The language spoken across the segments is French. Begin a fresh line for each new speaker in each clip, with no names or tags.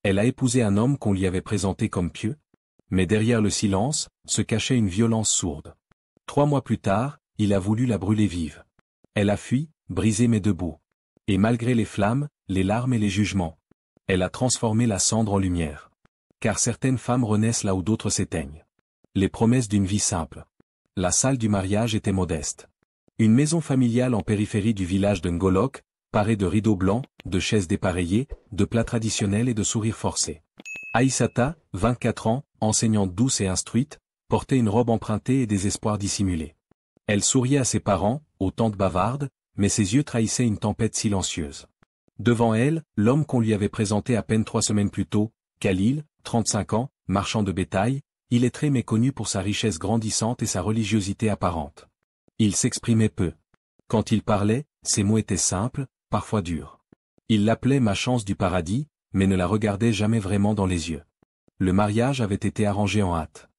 Elle a épousé un homme qu'on lui avait présenté comme pieux. Mais derrière le silence, se cachait une violence sourde. 3 mois plus tard, il a voulu la brûler vive. Elle a fui, brisée mais debout. Et malgré les flammes, les larmes et les jugements, elle a transformé la cendre en lumière. Car certaines femmes renaissent là où d'autres s'éteignent. Les promesses d'une vie simple. La salle du mariage était modeste. Une maison familiale en périphérie du village de Ngolok, parée de rideaux blancs, de chaises dépareillées, de plats traditionnels et de sourires forcés. Aïssata, 24 ans, enseignante douce et instruite, portait une robe empruntée et des espoirs dissimulés. Elle souriait à ses parents, aux tantes bavardes, mais ses yeux trahissaient une tempête silencieuse. Devant elle, l'homme qu'on lui avait présenté à peine 3 semaines plus tôt, Khalil, 35 ans, marchand de bétail, illettré mais connu pour sa richesse grandissante et sa religiosité apparente. Il s'exprimait peu. Quand il parlait, ses mots étaient simples, parfois durs. Il l'appelait ma chance du paradis, mais ne la regardait jamais vraiment dans les yeux. Le mariage avait été arrangé en hâte.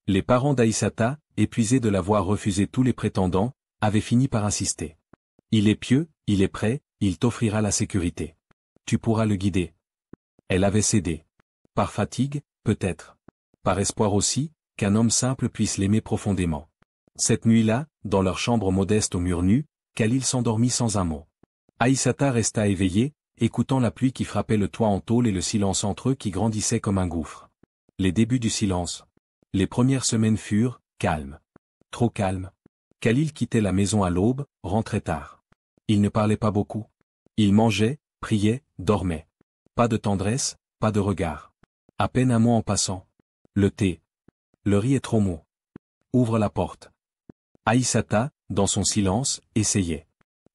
Les parents d'Aïssata, épuisés de l'avoir refusé tous les prétendants, avaient fini par insister. Il est pieux, il est prêt, il t'offrira la sécurité. Tu pourras le guider. Elle avait cédé. Par fatigue, peut-être. Par espoir aussi, qu'un homme simple puisse l'aimer profondément. Cette nuit-là, dans leur chambre modeste au mur nu, Khalil s'endormit sans un mot. Aïssata resta éveillée, écoutant la pluie qui frappait le toit en tôle et le silence entre eux qui grandissait comme un gouffre. Les débuts du silence. Les premières semaines furent calmes. Trop calmes. Khalil quittait la maison à l'aube, rentrait tard. Il ne parlait pas beaucoup. Il mangeait, priait, dormait. Pas de tendresse, pas de regard. À peine un mot en passant. Le thé. Le riz est trop mou. Ouvre la porte. Aïssata, dans son silence, essayait.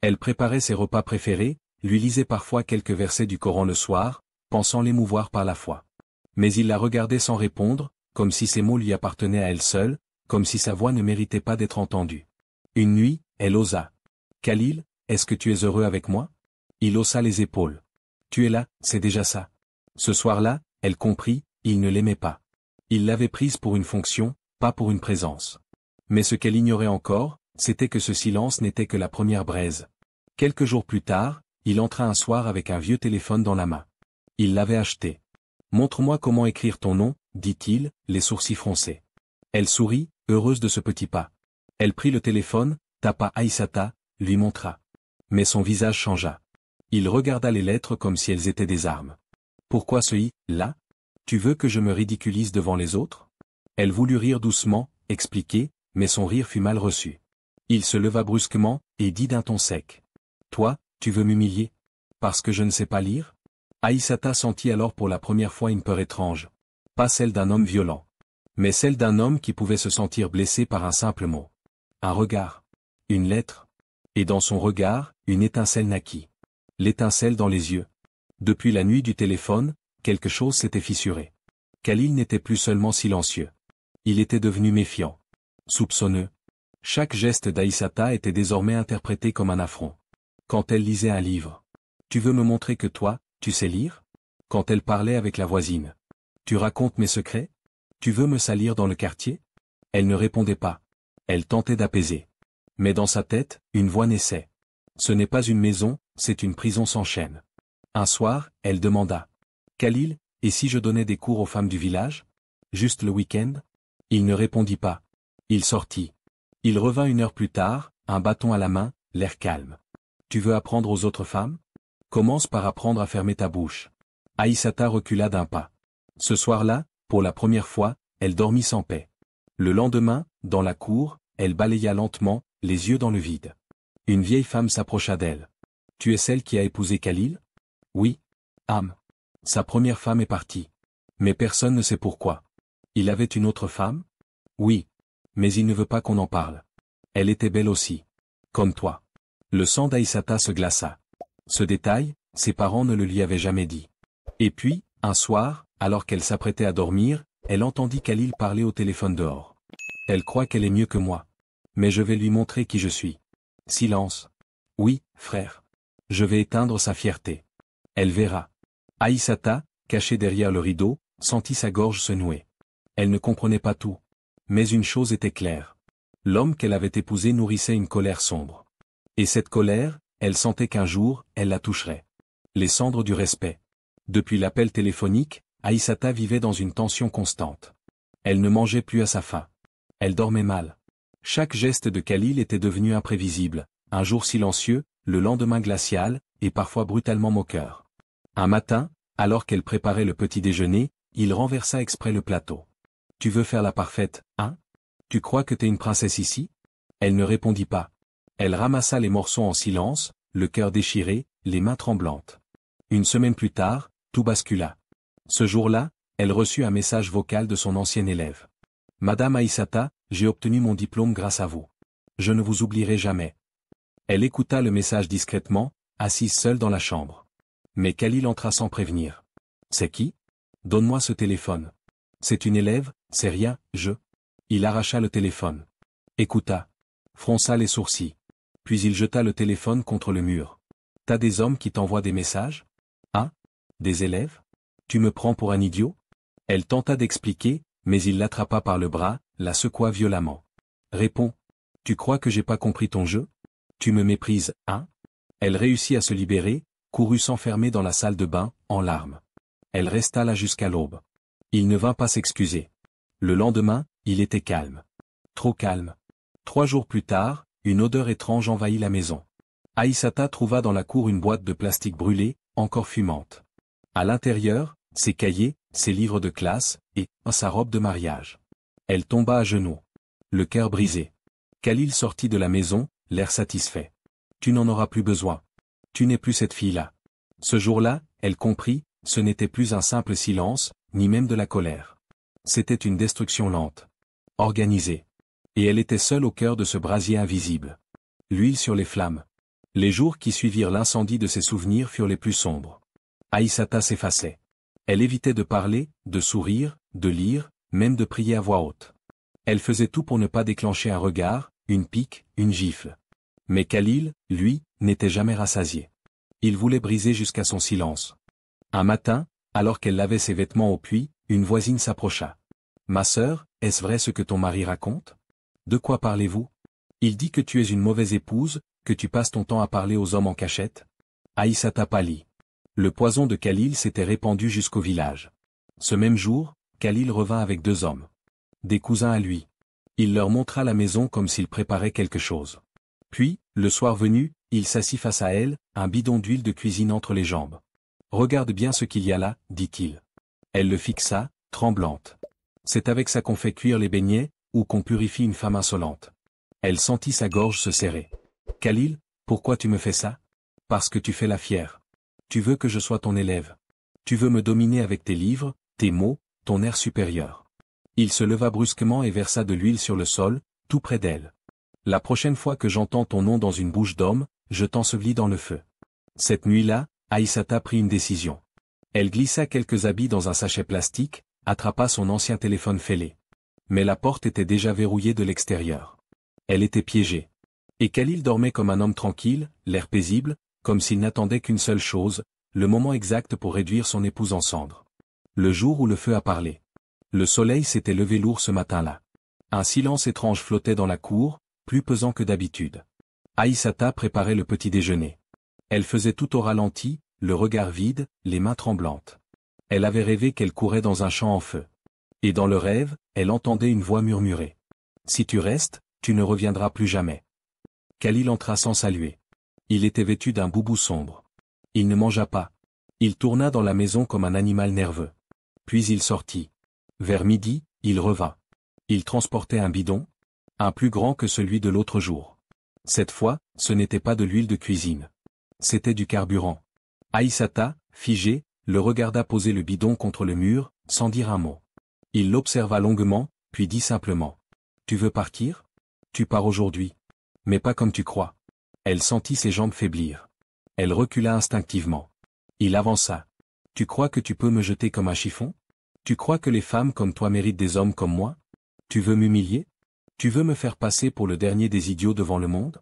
Elle préparait ses repas préférés, lui lisait parfois quelques versets du Coran le soir, pensant l'émouvoir par la foi. Mais il la regardait sans répondre, comme si ses mots lui appartenaient à elle seule, comme si sa voix ne méritait pas d'être entendue. Une nuit, elle osa. « Khalil, est-ce que tu es heureux avec moi ?» Il haussa les épaules. « Tu es là, c'est déjà ça. » Ce soir-là, elle comprit, il ne l'aimait pas. Il l'avait prise pour une fonction, pas pour une présence. Mais ce qu'elle ignorait encore, c'était que ce silence n'était que la première braise. Quelques jours plus tard, il entra un soir avec un vieux téléphone dans la main. Il l'avait acheté. « Montre-moi comment écrire ton nom, » dit-il, les sourcils froncés. Elle sourit, heureuse de ce petit pas. Elle prit le téléphone, tapa Aïssata, lui montra. Mais son visage changea. Il regarda les lettres comme si elles étaient des armes. « Pourquoi ce i-là ? Tu veux que je me ridiculise devant les autres ?» Elle voulut rire doucement, expliquer, mais son rire fut mal reçu. Il se leva brusquement, et dit d'un ton sec. « Toi, tu veux m'humilier ? Parce que je ne sais pas lire ?» Aïssata sentit alors pour la première fois une peur étrange. Pas celle d'un homme violent. Mais celle d'un homme qui pouvait se sentir blessé par un simple mot. Un regard. Une lettre. Et dans son regard, une étincelle naquit. L'étincelle dans les yeux. Depuis la nuit du téléphone, quelque chose s'était fissuré. Khalil n'était plus seulement silencieux. Il était devenu méfiant. Soupçonneux. Chaque geste d'Aïssata était désormais interprété comme un affront. Quand elle lisait un livre. « Tu veux me montrer que toi, tu sais lire ?» Quand elle parlait avec la voisine. « Tu racontes mes secrets ? Tu veux me salir dans le quartier ?» Elle ne répondait pas. Elle tentait d'apaiser. Mais dans sa tête, une voix naissait. Ce n'est pas une maison, c'est une prison sans chaîne. Un soir, elle demanda. « Khalil, et si je donnais des cours aux femmes du village ? Juste le week-end ?» Il ne répondit pas. Il sortit. Il revint 1 heure plus tard, un bâton à la main, l'air calme. « Tu veux apprendre aux autres femmes ? Commence par apprendre à fermer ta bouche. » Aïssata recula d'un pas. Ce soir-là, pour la première fois, elle dormit sans paix. Le lendemain, dans la cour, elle balaya lentement, les yeux dans le vide. Une vieille femme s'approcha d'elle. « Tu es celle qui a épousé Khalil ? » « Oui. »« Am. Sa première femme est partie. Mais personne ne sait pourquoi. Il avait une autre femme ? Oui. Mais il ne veut pas qu'on en parle. Elle était belle aussi. Comme toi. » Le sang d'Aïssata se glaça. Ce détail, ses parents ne le lui avaient jamais dit. Et puis, un soir, alors qu'elle s'apprêtait à dormir, elle entendit Khalil parler au téléphone dehors. « Elle croit qu'elle est mieux que moi. Mais je vais lui montrer qui je suis. » Silence. « Oui, frère. Je vais éteindre sa fierté. Elle verra. » Aïssata, cachée derrière le rideau, sentit sa gorge se nouer. Elle ne comprenait pas tout. Mais une chose était claire. L'homme qu'elle avait épousé nourrissait une colère sombre. Et cette colère, elle sentait qu'un jour, elle la toucherait. Les cendres du respect. Depuis l'appel téléphonique, Aïssata vivait dans une tension constante. Elle ne mangeait plus à sa faim. Elle dormait mal. Chaque geste de Khalil était devenu imprévisible, un jour silencieux, le lendemain glacial, et parfois brutalement moqueur. Un matin, alors qu'elle préparait le petit déjeuner, il renversa exprès le plateau. « Tu veux faire la parfaite, hein? Tu crois que t'es une princesse ici ?» Elle ne répondit pas. Elle ramassa les morceaux en silence, le cœur déchiré, les mains tremblantes. Une semaine plus tard, tout bascula. Ce jour-là, elle reçut un message vocal de son ancienne élève. « Madame Aïssata, j'ai obtenu mon diplôme grâce à vous. Je ne vous oublierai jamais. » Elle écouta le message discrètement, assise seule dans la chambre. Mais Khalil entra sans prévenir. « C'est qui? Donne-moi ce téléphone. »« C'est une élève, c'est rien, je... » Il arracha le téléphone. Écouta. Fronça les sourcils. Puis il jeta le téléphone contre le mur. « T'as des hommes qui t'envoient des messages? Hein? Des élèves? Tu me prends pour un idiot? » Elle tenta d'expliquer, mais il l'attrapa par le bras, la secoua violemment. « Réponds. Tu crois que j'ai pas compris ton jeu? Tu me méprises, hein? » Elle réussit à se libérer, courut s'enfermer dans la salle de bain, en larmes. Elle resta là jusqu'à l'aube. Il ne vint pas s'excuser. Le lendemain, il était calme. Trop calme. 3 jours plus tard, une odeur étrange envahit la maison. Aïssata trouva dans la cour une boîte de plastique brûlée, encore fumante. À l'intérieur, ses cahiers, ses livres de classe, et sa robe de mariage. Elle tomba à genoux. Le cœur brisé. Khalil sortit de la maison, l'air satisfait. « Tu n'en auras plus besoin. Tu n'es plus cette fille-là. » Ce jour-là, elle comprit, ce n'était plus un simple silence, ni même de la colère. C'était une destruction lente. Organisée. Et elle était seule au cœur de ce brasier invisible. L'huile sur les flammes. Les jours qui suivirent l'incendie de ses souvenirs furent les plus sombres. Aïssata s'effaçait. Elle évitait de parler, de sourire, de lire, même de prier à voix haute. Elle faisait tout pour ne pas déclencher un regard, une pique, une gifle. Mais Khalil, lui, n'était jamais rassasié. Il voulait briser jusqu'à son silence. Un matin, alors qu'elle lavait ses vêtements au puits, une voisine s'approcha. « Ma sœur, est-ce vrai ce que ton mari raconte? De quoi parlez-vous? Il dit que tu es une mauvaise épouse, que tu passes ton temps à parler aux hommes en cachette. » Aïssata pâlit. Le poison de Khalil s'était répandu jusqu'au village. Ce même jour, Khalil revint avec 2 hommes. Des cousins à lui. Il leur montra la maison comme s'il préparait quelque chose. Puis, le soir venu, il s'assit face à elle, un bidon d'huile de cuisine entre les jambes. « Regarde bien ce qu'il y a là, dit-il. » Elle le fixa, tremblante. « C'est avec ça qu'on fait cuire les beignets, ou qu'on purifie une femme insolente. » Elle sentit sa gorge se serrer. « Khalil, pourquoi tu me fais ça? Parce que tu fais la fière. Tu veux que je sois ton élève. Tu veux me dominer avec tes livres, tes mots, ton air supérieur. » Il se leva brusquement et versa de l'huile sur le sol, tout près d'elle. « La prochaine fois que j'entends ton nom dans une bouche d'homme, je t'ensevelis dans le feu. » Cette nuit-là, Aïssata prit une décision. Elle glissa quelques habits dans un sachet plastique, attrapa son ancien téléphone fêlé. Mais la porte était déjà verrouillée de l'extérieur. Elle était piégée. Et Khalil dormait comme un homme tranquille, l'air paisible, comme s'il n'attendait qu'une seule chose, le moment exact pour réduire son épouse en cendres. Le jour où le feu a parlé. Le soleil s'était levé lourd ce matin-là. Un silence étrange flottait dans la cour, plus pesant que d'habitude. Aïssata préparait le petit déjeuner. Elle faisait tout au ralenti, le regard vide, les mains tremblantes. Elle avait rêvé qu'elle courait dans un champ en feu. Et dans le rêve, elle entendait une voix murmurer. « Si tu restes, tu ne reviendras plus jamais. » Khalil entra sans saluer. Il était vêtu d'un boubou sombre. Il ne mangea pas. Il tourna dans la maison comme un animal nerveux. Puis il sortit. Vers midi, il revint. Il transportait un bidon, un plus grand que celui de l'autre jour. Cette fois, ce n'était pas de l'huile de cuisine. C'était du carburant. Aïssata, figée, le regarda poser le bidon contre le mur, sans dire un mot. Il l'observa longuement, puis dit simplement. « Tu veux partir? Tu pars aujourd'hui. Mais pas comme tu crois. » Elle sentit ses jambes faiblir. Elle recula instinctivement. Il avança. « Tu crois que tu peux me jeter comme un chiffon? Tu crois que les femmes comme toi méritent des hommes comme moi? Tu veux m'humilier? Tu veux me faire passer pour le dernier des idiots devant le monde?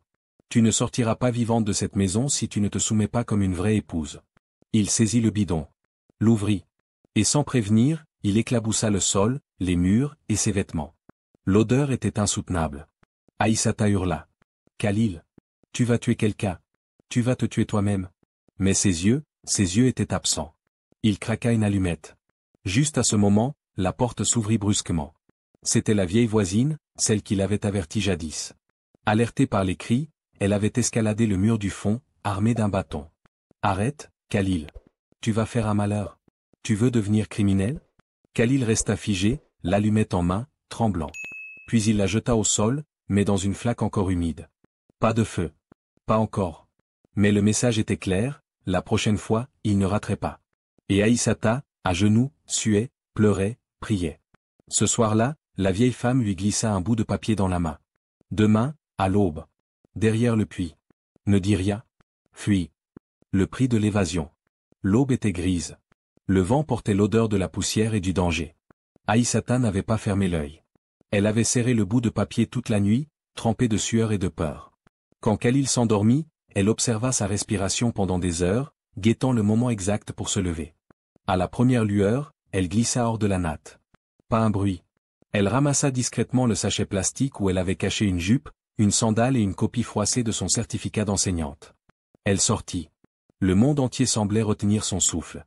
Tu ne sortiras pas vivante de cette maison si tu ne te soumets pas comme une vraie épouse. » Il saisit le bidon. L'ouvrit. Et sans prévenir, il éclaboussa le sol, les murs, et ses vêtements. L'odeur était insoutenable. Aïssata hurla. « Khalil! Tu vas tuer quelqu'un. Tu vas te tuer toi-même. » Mais ses yeux étaient absents. Il craqua une allumette. Juste à ce moment, la porte s'ouvrit brusquement. C'était la vieille voisine, celle qui l'avait averti jadis. Alertée par les cris, elle avait escaladé le mur du fond, armée d'un bâton. « Arrête, Khalil. Tu vas faire un malheur. Tu veux devenir criminel ?» Khalil resta figé, l'allumette en main, tremblant. Puis il la jeta au sol, mais dans une flaque encore humide. Pas de feu. Pas encore. Mais le message était clair, la prochaine fois, il ne raterait pas. Et Aïssata, à genoux, suait, pleurait, priait. Ce soir-là, la vieille femme lui glissa un bout de papier dans la main. « Demain, à l'aube. Derrière le puits. Ne dis rien. Fuis. » Le prix de l'évasion. L'aube était grise. Le vent portait l'odeur de la poussière et du danger. Aïssata n'avait pas fermé l'œil. Elle avait serré le bout de papier toute la nuit, trempée de sueur et de peur. Quand Khalil s'endormit, elle observa sa respiration pendant des heures, guettant le moment exact pour se lever. À la première lueur, elle glissa hors de la natte. Pas un bruit. Elle ramassa discrètement le sachet plastique où elle avait caché une jupe, une sandale et une copie froissée de son certificat d'enseignante. Elle sortit. Le monde entier semblait retenir son souffle.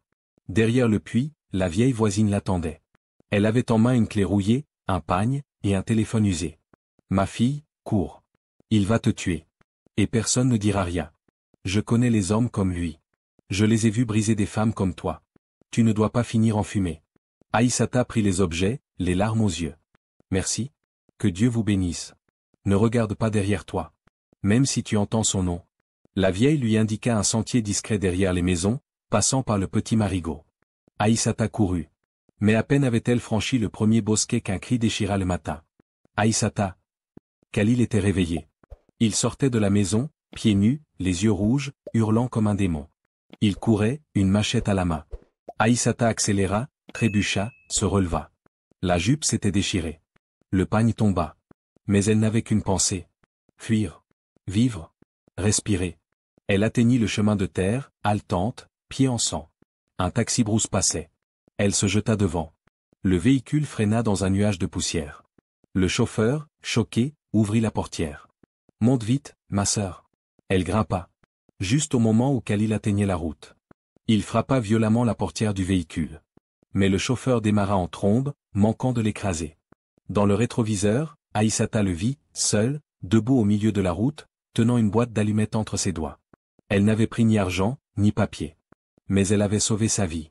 Derrière le puits, la vieille voisine l'attendait. Elle avait en main une clé rouillée, un pagne, et un téléphone usé. « Ma fille, cours. Il va te tuer. Et personne ne dira rien. Je connais les hommes comme lui. Je les ai vus briser des femmes comme toi. Tu ne dois pas finir en fumée. » Aïssata prit les objets, les larmes aux yeux. « Merci. Que Dieu vous bénisse. Ne regarde pas derrière toi. Même si tu entends son nom. » La vieille lui indiqua un sentier discret derrière les maisons, passant par le petit marigot. Aïssata courut. Mais à peine avait-elle franchi le premier bosquet qu'un cri déchira le matin. « Aïssata !» Khalil était réveillé. Il sortait de la maison, pieds nus, les yeux rouges, hurlant comme un démon. Il courait, une machette à la main. Aïssata accéléra, trébucha, se releva. La jupe s'était déchirée. Le pagne tomba. Mais elle n'avait qu'une pensée. Fuir. Vivre. Respirer. Elle atteignit le chemin de terre, haletante, pieds en sang. Un taxi-brousse passait. Elle se jeta devant. Le véhicule freina dans un nuage de poussière. Le chauffeur, choqué, ouvrit la portière. « Monte vite, ma sœur. » Elle grimpa. Juste au moment où Khalil atteignait la route. Il frappa violemment la portière du véhicule. Mais le chauffeur démarra en trombe, manquant de l'écraser. Dans le rétroviseur, Aïssata le vit, seul, debout au milieu de la route, tenant une boîte d'allumettes entre ses doigts. Elle n'avait pris ni argent, ni papier. Mais elle avait sauvé sa vie.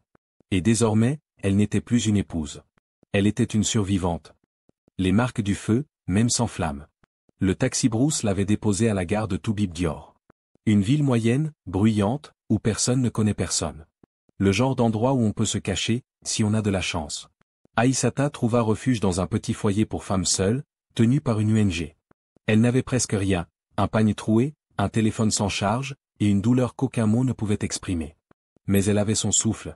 Et désormais, elle n'était plus une épouse. Elle était une survivante. Les marques du feu, même sans flamme. Le taxi-brousse l'avait déposée à la gare de Toubib Dior. Une ville moyenne, bruyante, où personne ne connaît personne. Le genre d'endroit où on peut se cacher, si on a de la chance. Aïssata trouva refuge dans un petit foyer pour femmes seules, tenu par une ONG. Elle n'avait presque rien, un pagne troué, un téléphone sans charge, et une douleur qu'aucun mot ne pouvait exprimer. Mais elle avait son souffle.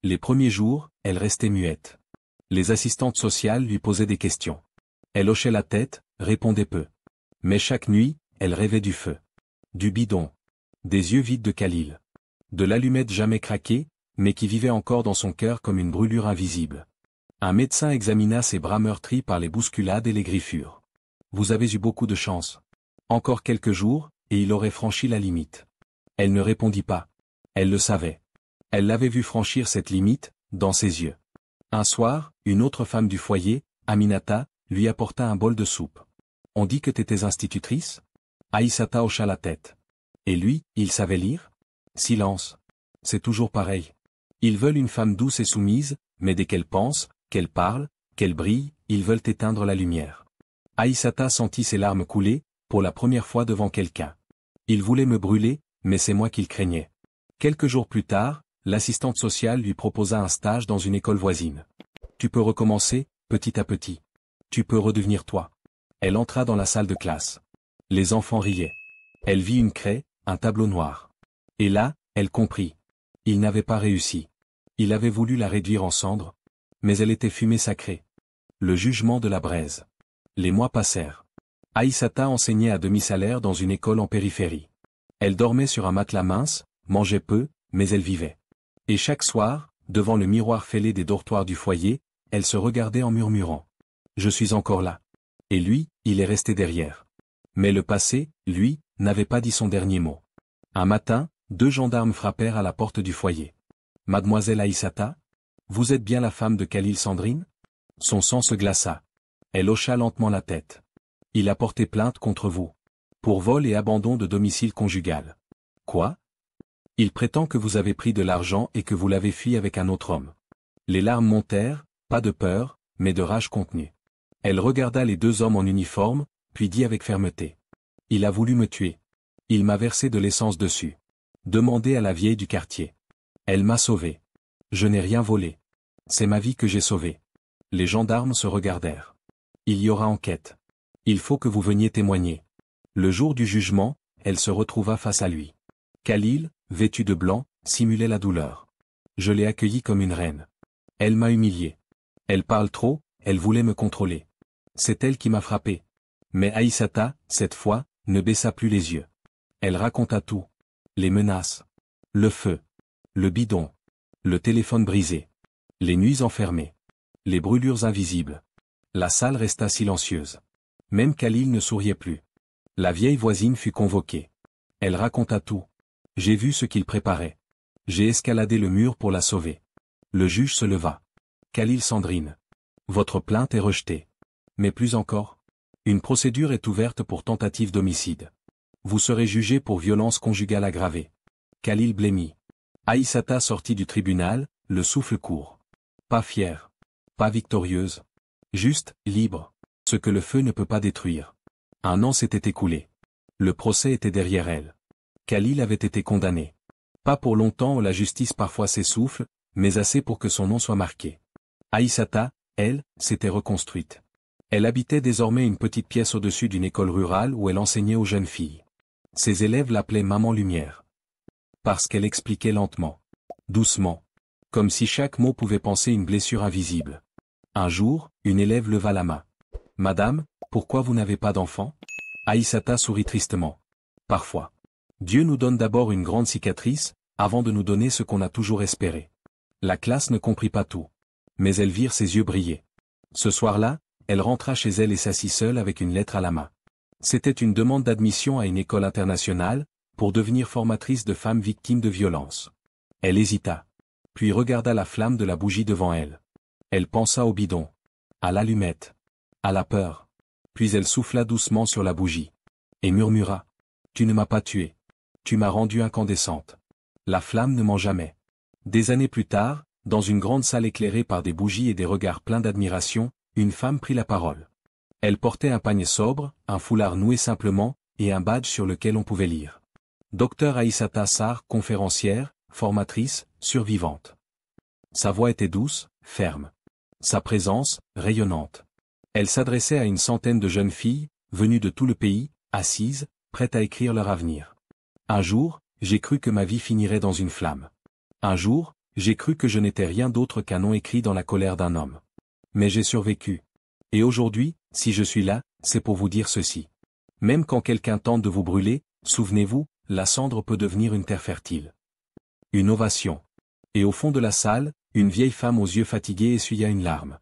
Les premiers jours, elle restait muette. Les assistantes sociales lui posaient des questions. Elle hochait la tête, répondait peu. Mais chaque nuit, elle rêvait du feu. Du bidon. Des yeux vides de Khalil. De l'allumette jamais craquée, mais qui vivait encore dans son cœur comme une brûlure invisible. Un médecin examina ses bras meurtris par les bousculades et les griffures. « Vous avez eu beaucoup de chance. Encore quelques jours, et il aurait franchi la limite. » Elle ne répondit pas. Elle le savait. Elle l'avait vu franchir cette limite, dans ses yeux. Un soir, une autre femme du foyer, Aminata, lui apporta un bol de soupe. « On dit que t'étais institutrice ?» Aïssata hocha la tête. Et lui, il savait lire ? Silence. C'est toujours pareil. Ils veulent une femme douce et soumise, mais dès qu'elle pense, qu'elle parle, qu'elle brille, ils veulent éteindre la lumière. Aïssata sentit ses larmes couler, pour la première fois devant quelqu'un. Il voulait me brûler, mais c'est moi qu'il craignait. Quelques jours plus tard, l'assistante sociale lui proposa un stage dans une école voisine. Tu peux recommencer, petit à petit. Tu peux redevenir toi. Elle entra dans la salle de classe. Les enfants riaient. Elle vit une craie, un tableau noir. Et là, elle comprit. Il n'avait pas réussi. Il avait voulu la réduire en cendres. Mais elle était fumée sacrée. Le jugement de la braise. Les mois passèrent. Aïssata enseignait à demi-salaire dans une école en périphérie. Elle dormait sur un matelas mince, mangeait peu, mais elle vivait. Et chaque soir, devant le miroir fêlé des dortoirs du foyer, elle se regardait en murmurant. « Je suis encore là. » Et lui, il est resté derrière. Mais le passé, lui, n'avait pas dit son dernier mot. Un matin, 2 gendarmes frappèrent à la porte du foyer. Mademoiselle Aïssata? Vous êtes bien la femme de Khalil Sandrine? Son sang se glaça. Elle hocha lentement la tête. Il a porté plainte contre vous. Pour vol et abandon de domicile conjugal. Quoi? Il prétend que vous avez pris de l'argent et que vous l'avez fui avec un autre homme. Les larmes montèrent, pas de peur, mais de rage contenue. Elle regarda les deux hommes en uniforme, puis dit avec fermeté. Il a voulu me tuer. Il m'a versé de l'essence dessus. Demandez à la vieille du quartier. Elle m'a sauvé. Je n'ai rien volé. C'est ma vie que j'ai sauvée. Les gendarmes se regardèrent. Il y aura enquête. Il faut que vous veniez témoigner. Le jour du jugement, elle se retrouva face à lui. Khalil, vêtu de blanc, simulait la douleur. Je l'ai accueillie comme une reine. Elle m'a humilié. Elle parle trop, elle voulait me contrôler. C'est elle qui m'a frappé. Mais Aïssata, cette fois, ne baissa plus les yeux. Elle raconta tout. Les menaces. Le feu. Le bidon. Le téléphone brisé. Les nuits enfermées. Les brûlures invisibles. La salle resta silencieuse. Même Khalil ne souriait plus. La vieille voisine fut convoquée. Elle raconta tout. J'ai vu ce qu'il préparait. J'ai escaladé le mur pour la sauver. Le juge se leva. Khalil Sandrine. Votre plainte est rejetée. Mais plus encore. Une procédure est ouverte pour tentative d'homicide. Vous serez jugé pour violence conjugale aggravée. Khalil blêmit. Aïssata sortit du tribunal, le souffle court. Pas fière. Pas victorieuse. Juste, libre. Ce que le feu ne peut pas détruire. 1 an s'était écoulé. Le procès était derrière elle. Khalil avait été condamné. Pas pour longtemps où la justice parfois s'essouffle, mais assez pour que son nom soit marqué. Aïssata, elle, s'était reconstruite. Elle habitait désormais une petite pièce au-dessus d'une école rurale où elle enseignait aux jeunes filles. Ses élèves l'appelaient Maman Lumière. Parce qu'elle expliquait lentement. Doucement. Comme si chaque mot pouvait panser une blessure invisible. Un jour, une élève leva la main. Madame, pourquoi vous n'avez pas d'enfant? Aïssata sourit tristement. Parfois. Dieu nous donne d'abord une grande cicatrice, avant de nous donner ce qu'on a toujours espéré. La classe ne comprit pas tout. Mais elles virent ses yeux briller. Ce soir-là, elle rentra chez elle et s'assit seule avec une lettre à la main. C'était une demande d'admission à une école internationale, pour devenir formatrice de femmes victimes de violences. Elle hésita. Puis regarda la flamme de la bougie devant elle. Elle pensa au bidon. À l'allumette. À la peur. Puis elle souffla doucement sur la bougie. Et murmura. Tu ne m'as pas tuée. Tu m'as rendue incandescente. La flamme ne ment jamais. Des années plus tard, dans une grande salle éclairée par des bougies et des regards pleins d'admiration, une femme prit la parole. Elle portait un panier sobre, un foulard noué simplement, et un badge sur lequel on pouvait lire. Docteur Aïssata Sarr, conférencière, formatrice, survivante. Sa voix était douce, ferme. Sa présence, rayonnante. Elle s'adressait à une centaine de jeunes filles, venues de tout le pays, assises, prêtes à écrire leur avenir. Un jour, j'ai cru que ma vie finirait dans une flamme. Un jour, j'ai cru que je n'étais rien d'autre qu'un nom écrit dans la colère d'un homme. Mais j'ai survécu. Et aujourd'hui, si je suis là, c'est pour vous dire ceci. Même quand quelqu'un tente de vous brûler, souvenez-vous, la cendre peut devenir une terre fertile. Une ovation. Et au fond de la salle, une vieille femme aux yeux fatigués essuya une larme.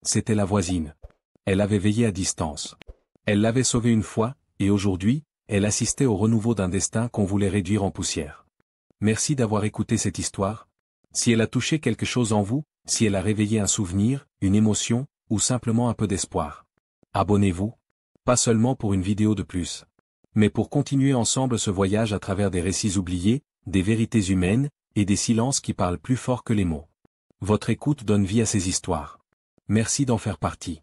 C'était la voisine. Elle avait veillé à distance. Elle l'avait sauvée une fois, et aujourd'hui, elle assistait au renouveau d'un destin qu'on voulait réduire en poussière. Merci d'avoir écouté cette histoire. Si elle a touché quelque chose en vous, si elle a réveillé un souvenir, une émotion, ou simplement un peu d'espoir. Abonnez-vous. Pas seulement pour une vidéo de plus. Mais pour continuer ensemble ce voyage à travers des récits oubliés, des vérités humaines, et des silences qui parlent plus fort que les mots. Votre écoute donne vie à ces histoires. Merci d'en faire partie.